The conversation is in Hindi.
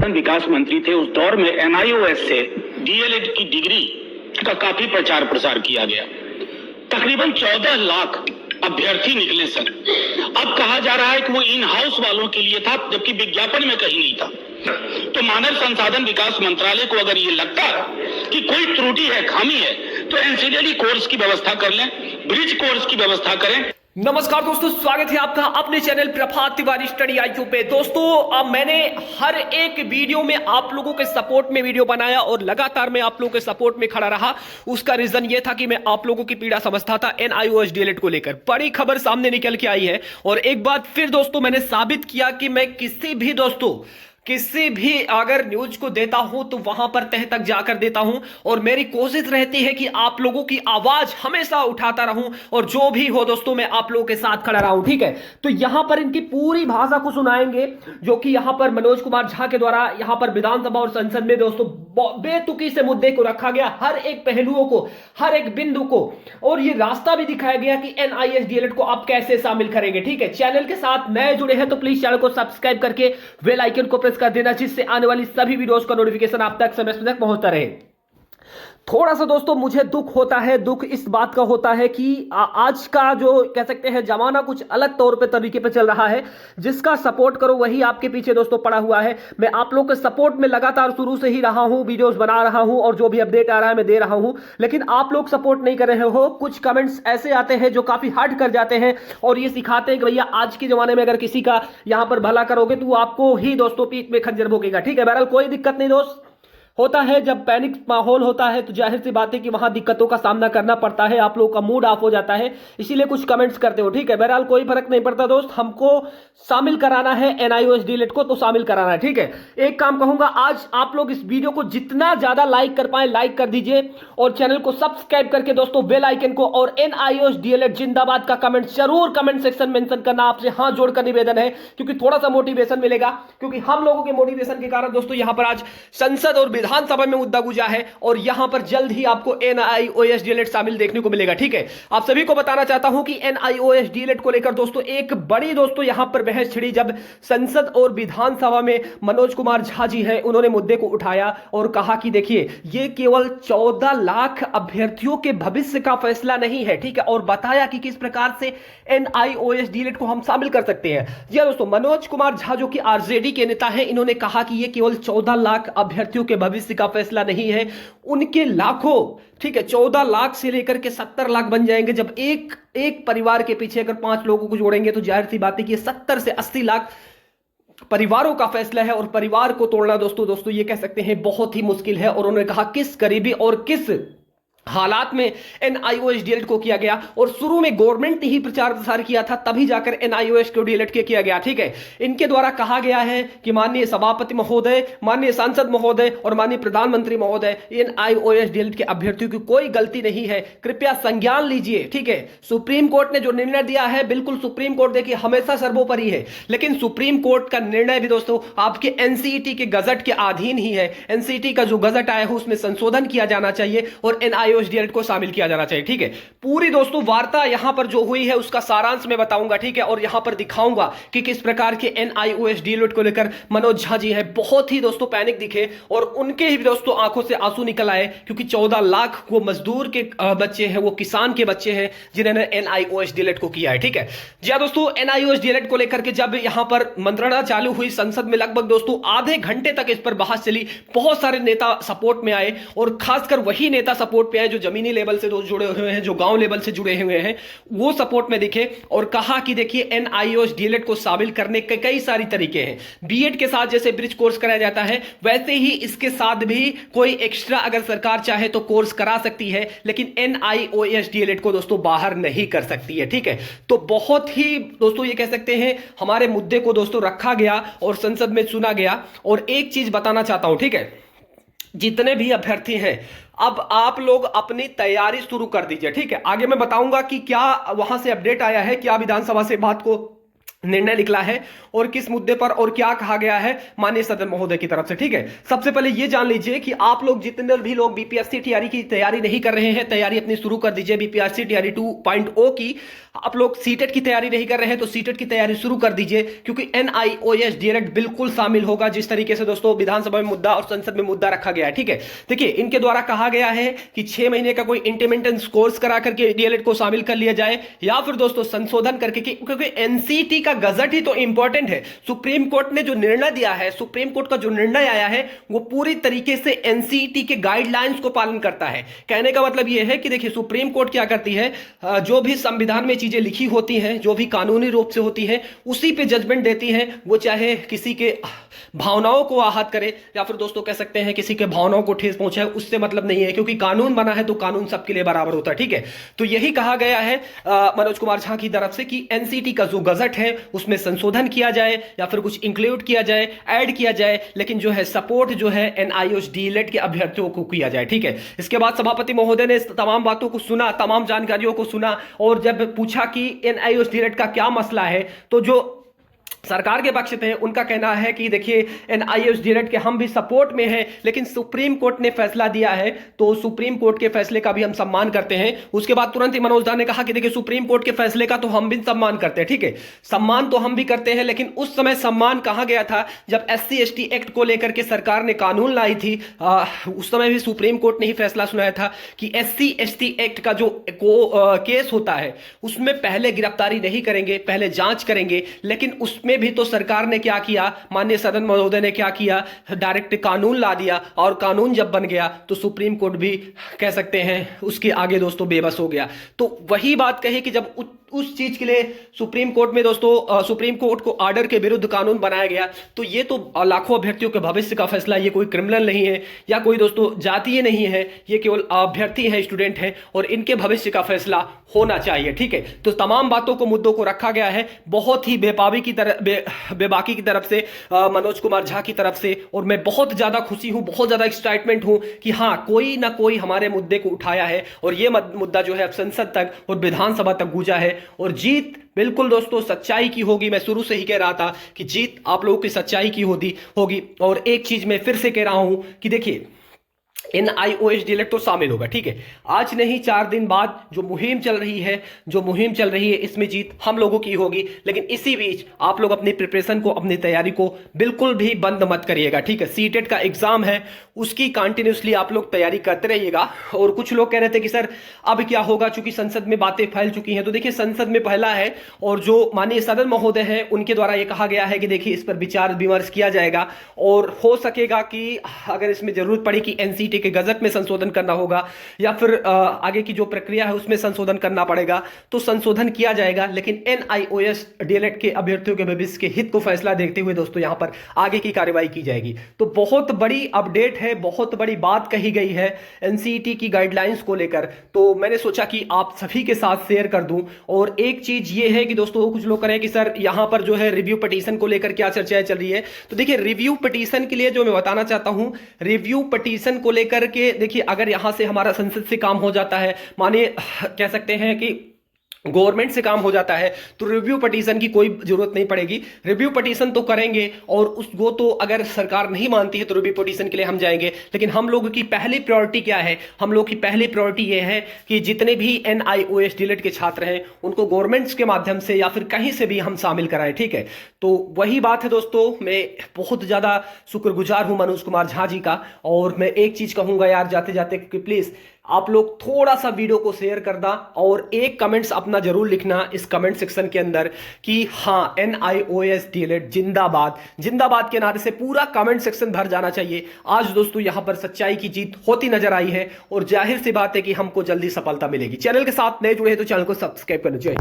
संसाधन विकास मंत्री थे, उस दौर में एनआईओएस से डीएलएड की डिग्री का काफी प्रचार प्रसार किया गया। तकरीबन 14 लाख अभ्यर्थी निकले सर। अब कहा जा रहा है कि वो इन हाउस वालों के लिए था, जबकि विज्ञापन में कहीं नहीं था। तो मानव संसाधन विकास मंत्रालय को अगर ये लगता कि कोई त्रुटि है, खामी है, तो एनसीडीएल कोर्स की व्यवस्था कर लें, ब्रिज कोर्स की व्यवस्था करें। नमस्कार दोस्तों, स्वागत है आपका अपने चैनल प्रभात तिवारी स्टडी आईक्यू पे। दोस्तों, अब मैंने हर एक वीडियो में आप लोगों के सपोर्ट में वीडियो बनाया और लगातार मैं आप लोगों के सपोर्ट में खड़ा रहा। उसका रीजन ये था कि मैं आप लोगों की पीड़ा समझता था एनआईओएस डीएलएड को लेकर। बड़ी खबर सामने निकल के आई है और एक बार फिर दोस्तों मैंने साबित किया कि मैं किसी भी अगर न्यूज को देता हूं तो वहां पर तह तक जाकर देता हूं और मेरी कोशिश रहती है कि आप लोगों की आवाज हमेशा उठाता रहूं और जो भी हो दोस्तों मैं आप लोगों के साथ खड़ा रहूं। ठीक है, तो यहां पर इनकी पूरी भाषा को सुनाएंगे जो कि यहां पर मनोज कुमार झा के द्वारा यहां पर विधानसभा और संसद में दोस्तों बेतुकी से मुद्दे को रखा गया, हर एक पहलुओं को, हर एक बिंदु को, और ये रास्ता भी दिखाया गया कि एनआईओएस डीएलएड को आप कैसे शामिल करेंगे। ठीक है, चैनल के साथ नए जुड़े हैं तो प्लीज चैनल को सब्सक्राइब करके बेल आइकन को कर देना, जिससे आने वाली सभी वीडियोस का नोटिफिकेशन आप तक समय तक पहुंचता रहे। थोड़ा सा दोस्तों मुझे दुख होता है, दुख इस बात का होता है कि आज का जो कह सकते हैं जमाना कुछ अलग तौर पे तरीके पे चल रहा है। जिसका सपोर्ट करो वही आपके पीछे दोस्तों पड़ा हुआ है। मैं आप लोग के सपोर्ट में लगातार शुरू से ही रहा हूं, वीडियोस बना रहा हूं और जो भी अपडेट आ रहा है मैं दे रहा हूं, लेकिन आप लोग सपोर्ट नहीं कर रहे हो। कुछ कमेंट्स ऐसे आते हैं जो काफी हर्ट कर जाते हैं और ये सिखाते हैं कि भैया आज के जमाने में अगर किसी का यहां पर भला करोगे तो आपको ही दोस्तों पीठ में खंजर भोगेगा। ठीक है, बहरहाल कोई दिक्कत नहीं दोस्त, होता है जब पैनिक माहौल होता है तो जाहिर सी बात है कि वहां दिक्कतों का सामना करना पड़ता है, आप लोगों का मूड ऑफ हो जाता है, इसीलिए कुछ कमेंट्स करते हो। ठीक है, बहरहाल कोई फर्क नहीं पड़ता दोस्त, हमको शामिल कराना है एनआईओएस डीएलएड को तो शामिल कराना है। ठीक है, एक काम कहूंगा, आज आप लोग इस वीडियो को जितना ज्यादा लाइक कर पाए लाइक कर दीजिए और चैनल को सब्सक्राइब करके दोस्तों बेल आइकन को और एनआईओएस डीएलएड जिंदाबाद का कमेंट जरूर कमेंट सेक्शन में मेंशन करना। आपसे हाथ जोड़कर निवेदन है क्योंकि थोड़ा सा मोटिवेशन मिलेगा, क्योंकि हम लोगों के मोटिवेशन के कारण दोस्तों यहां पर आज संसद और विधानसभा में मुद्दा गुजा है और यहां पर जल्द ही आपको एनआईओएस डीएलएड शामिल देखने को मिलेगा। ठीक है, आप सभी को बताना चाहता हूं कि एनआईओएस डीएलएड को लेकर दोस्तों एक बड़ी दोस्तों यहां पर बहस छिड़ी जब संसद और विधानसभा में मनोज कुमार झा जी है, उन्होंने मुद्दे को उठाया और कहा कि देखिए ये केवल 14 लाख अभ्यर्थियों के भविष्य का फैसला नहीं है। ठीक है, और बताया कि किस प्रकार से एनआईओएस डीएलएड को हम शामिल कर सकते हैं। जी दोस्तों, मनोज कुमार झा जो कि आरजेडी के नेता हैं, इन्होंने कहा कि ये केवल 14 लाख अभ्यर्थियों के भविष्य का फैसला नहीं है, उनके लाखों, ठीक है 14 लाख से लेकर के 70 लाख बन जाएंगे। जब एक परिवार के पीछे अगर 5 लोगों को जोड़ेंगे तो जाहिर सी बात है कि 70 से 80 लाख परिवारों का फैसला है और परिवार को तोड़ना दोस्तों ये कह सकते हैं बहुत ही मुश्किल है। और उन्होंने कहा किस गरीबी और किस हालात में एनआईओएस डीएलएड को किया गया, और शुरू में गवर्नमेंट ने ही प्रचार प्रसार किया था, तभी जाकर एनआईओएस को डीएलएड किया गया। ठीक है, इनके द्वारा कहा गया है कि माननीय सभापति महोदय, माननीय सांसद महोदय और माननीय प्रधानमंत्री महोदय, एनआईओएस डीएलएड के अभ्यर्थियों की कोई गलती नहीं है, कृपया संज्ञान लीजिए। ठीक है, सुप्रीम कोर्ट ने जो निर्णय दिया है, बिल्कुल सुप्रीम कोर्ट देखिए हमेशा सर्वोपरि है, लेकिन सुप्रीम कोर्ट का निर्णय भी दोस्तों आपके एनसीईटी के गजट के अधीन ही है। एनसीईटी का जो गजट आया है उसमें संशोधन किया जाना चाहिए और एनआईओएस डीएलएड को शामिल किया जाना चाहिए। ठीक है, पूरी दोस्तों वार्ता यहां पर जो हुई है उसका सारांश मैं बताऊंगा। ठीक है, और यहां पर दिखाऊंगा कि किस प्रकार के एनआईओएस डीएलएड को लेकर मनोज झा जी है बहुत ही दोस्तों पैनिक दिखे और उनके ही दोस्तों आंखों से आंसू निकल आए, क्योंकि 14 लाख वो मजदूर के बच्चे हैं, वो किसान के बच्चे हैं जिन्होंने एनआईओएस डीएलएड को किया है। ठीक है जी दोस्तों, एनआईओएस डीएलएड को लेकर के जब यहां पर मंत्रणा चालू हुई संसद में, लगभग दोस्तों आधे घंटे तक इस पर बहस चली। बहुत सारे नेता सपोर्ट में आए और खासकर वही नेता सपोर्ट पे आए जो जमीनी लेवल से जुड़े हुए हैं, जो गांव लेवल से जुड़े हुए हैं, वो सपोर्ट में दिखे और कहा कि देखिए एनआईओएस डीएलएड को शामिल करने के कई सारी तरीके हैं। बीएड के साथ जैसे ब्रिज कोर्स कराया जाता है वैसे ही इसके साथ भी कोई एक्स्ट्रा अगर सरकार चाहे तो कोर्स करा सकती है, लेकिन एनआईओएस डीएलएड को दोस्तों बाहर नहीं कर सकती है। ठीक है, तो बहुत ही दोस्तों ये कह सकते हैं हमारे मुद्दे को दोस्तों रखा गया और संसद में सुना गया। और एक चीज बताना चाहता हूं, ठीक है, जितने भी अभ्यर्थी हैं अब आप लोग अपनी तैयारी शुरू कर दीजिए। ठीक है, आगे मैं बताऊंगा कि क्या वहां से अपडेट आया है, क्या विधानसभा से बात को निर्णय निकला है और किस मुद्दे पर और क्या कहा गया है माननीय सदन महोदय की तरफ से। ठीक है, सबसे पहले ये जान लीजिए कि आप लोग जितने भी लोग बीपीएससी टीआरई की तैयारी नहीं कर रहे हैं, तैयारी अपनी शुरू कर दीजिए। बीपीएससी टीआरई 2.0 की आप लोग सीटेट की तैयारी नहीं कर रहे हैं तो सीटेट की तैयारी शुरू कर दीजिए, क्योंकि NIOS डायरेक्ट बिल्कुल शामिल होगा जिस तरीके से दोस्तों विधानसभा में मुद्दा और संसद में मुद्दा रखा गया है। ठीक है, देखिए इनके द्वारा कहा गया है कि 6 महीने का कोई इंटरमीडिएट कोर्स करा करके डीएलएड को शामिल कर लिया जाए, या फिर दोस्तों संशोधन करके, क्योंकि एनसीटी का गजट ही तो इंपॉर्टेंट है। सुप्रीम कोर्ट ने जो निर्णय दिया है, सुप्रीम कोर्ट का जो निर्णय आया है वो पूरी तरीके से एनसीटी के गाइडलाइंस को पालन करता है। कहने का मतलब यह है कि देखिए सुप्रीम कोर्ट क्या करती है, जो भी संविधान में चीजें लिखी होती हैं, जो भी कानूनी रूप से होती हैं, उसी पे जजमेंट देती हैं। वो चाहे किसी के भावनाओं को आहत करे या फिर दोस्तों कह सकते हैं किसी के भावनाओं को ठेस पहुंचाए, उससे मतलब नहीं है, क्योंकि कानून बना है तो कानून सबके लिए बराबर होता है। ठीक है, तो यही कहा गया है मनोज कुमार झा की तरफ से कि एनसीटी का जो गजट है उसमें संशोधन किया जाए या फिर कुछ इंक्लूड किया जाए, ऐड किया जाए, लेकिन जो है सपोर्ट जो है NIOS डीएलएड के अभ्यर्थियों को किया जाए। ठीक है, इसके बाद सभापति महोदय ने तमाम बातों को सुना, तमाम जानकारियों को सुना, और जब पूछा कि NIOS डीएलएड का क्या मसला है, तो जो सरकार के पक्ष थे उनका कहना है कि देखिए NIOS डीएलएड के हम भी सपोर्ट में हैं, लेकिन सुप्रीम कोर्ट ने फैसला दिया है तो सुप्रीम कोर्ट के फैसले का भी हम सम्मान करते हैं। उसके बाद तुरंत ही मनोज झा ने कहा कि देखिए सुप्रीम कोर्ट के फैसले का तो हम भी सम्मान करते हैं। ठीक है, सम्मान तो हम भी करते हैं, लेकिन उस समय सम्मान कहा गया था जब SC/ST एक्ट को लेकर के सरकार ने कानून लाई थी। उस समय भी सुप्रीम कोर्ट ने ही फैसला सुनाया था कि SC/ST एक्ट का जो केस होता है उसमें पहले गिरफ्तारी नहीं करेंगे, पहले जांच करेंगे, लेकिन उसमें भी तो सरकार ने क्या किया, माननीय सदन महोदय ने क्या किया, डायरेक्ट कानून ला दिया, और कानून जब बन गया तो सुप्रीम कोर्ट भी कह सकते हैं उसके आगे दोस्तों बेबस हो गया। तो वही बात कही कि जब उस चीज के लिए सुप्रीम कोर्ट में दोस्तों सुप्रीम कोर्ट को ऑर्डर के विरुद्ध कानून बनाया गया, तो ये तो लाखों अभ्यर्थियों के भविष्य का फैसला, ये कोई क्रिमिनल नहीं है या कोई दोस्तों जातीय नहीं है, ये केवल अभ्यर्थी है, स्टूडेंट है, और इनके भविष्य का फैसला होना चाहिए। ठीक है, तो तमाम बातों को, मुद्दों को रखा गया है बहुत ही बेबाकी की तरफ से, मनोज कुमार झा की तरफ से, और मैं बहुत ज्यादा खुशी हूं, बहुत ज्यादा एक्साइटमेंट हूं कि हाँ कोई ना कोई हमारे मुद्दे को उठाया है, और ये मुद्दा जो है अब संसद तक और विधानसभा तक गूंजा है, और जीत बिल्कुल दोस्तों सच्चाई की होगी। मैं शुरू से ही कह रहा था कि जीत आप लोगों की सच्चाई की होगी। और एक चीज मैं फिर से कह रहा हूं कि देखिए NIOS डीएलएड तो शामिल होगा। ठीक है, आज नहीं 4 दिन बाद जो मुहिम चल रही है इसमें जीत हम लोगों की होगी, लेकिन इसी बीच आप लोग अपनी प्रिपरेशन को, अपनी तैयारी को बिल्कुल भी बंद मत करिएगा। ठीक है, सीटेट का एग्जाम है, उसकी कंटिन्यूसली आप लोग तैयारी करते रहिएगा। और कुछ लोग कह रहे थे कि सर अब क्या होगा, चूंकि संसद में बातें फैल चुकी हैं, तो देखिए संसद में पहला है, और जो माननीय सदन महोदय हैं उनके द्वारा यह कहा गया है कि देखिए इस पर विचार विमर्श किया जाएगा, और हो सकेगा कि अगर इसमें जरूरत पड़ी कि एनसीटी के गजट में संशोधन करना होगा या फिर आगे की जो प्रक्रिया है उसमें संशोधन करना पड़ेगा, तो संशोधन किया जाएगा। लेकिन NIOS डीएलएड के अभ्यर्थियों के भविष्य के हित को फैसला देखते हुए दोस्तों यहां पर आगे की कार्रवाई की जाएगी। तो बहुत बड़ी अपडेट है, बहुत बड़ी बात कही गई है एनसीटी की गाइडलाइंस को लेकर, तो मैंने सोचा कि आप सभी के साथ शेयर कर दूं। और एक चीज ये है कि दोस्तों कुछ लोग करें कि सर यहां पर जो है रिव्यू पिटीशन को लेकर क्या चर्चाएं चल रही है, तो देखिए रिव्यू पिटीशन के लिए जो मैं बताना चाहता हूं, रिव्यू पिटीशन को लेकर के देखिए अगर यहां से हमारा संसद से काम हो जाता है, मानिए कह सकते हैं कि गवर्नमेंट से काम हो जाता है, तो रिव्यू पिटीशन की कोई जरूरत नहीं पड़ेगी। रिव्यू पिटीशन तो करेंगे, और उसको तो अगर सरकार नहीं मानती है तो रिव्यू पिटीशन के लिए हम जाएंगे। लेकिन हम लोगों की पहली प्रायोरिटी क्या है, हम लोग की पहली प्रायोरिटी ये है कि जितने भी NIOS डीएलएड के छात्र हैं उनको गवर्नमेंट्स के माध्यम से या फिर कहीं से भी हम शामिल कराएं। ठीक है, तो वही बात है दोस्तों, मैं बहुत ज्यादा शुक्रगुजार हूं मनोज कुमार झा जी का। और मैं एक चीज कहूंगा यार जाते जाते कि प्लीज आप लोग थोड़ा सा वीडियो को शेयर करना और एक कमेंट्स अपना जरूर लिखना इस कमेंट सेक्शन के अंदर कि हाँ NIOS डीएलएड जिंदाबाद, जिंदाबाद के नारे से पूरा कमेंट सेक्शन भर जाना चाहिए। आज दोस्तों यहां पर सच्चाई की जीत होती नजर आई है, और जाहिर सी बात है कि हमको जल्दी सफलता मिलेगी। चैनल के साथ नए जुड़े हैं तो चैनल को सब्सक्राइब करना चाहिए।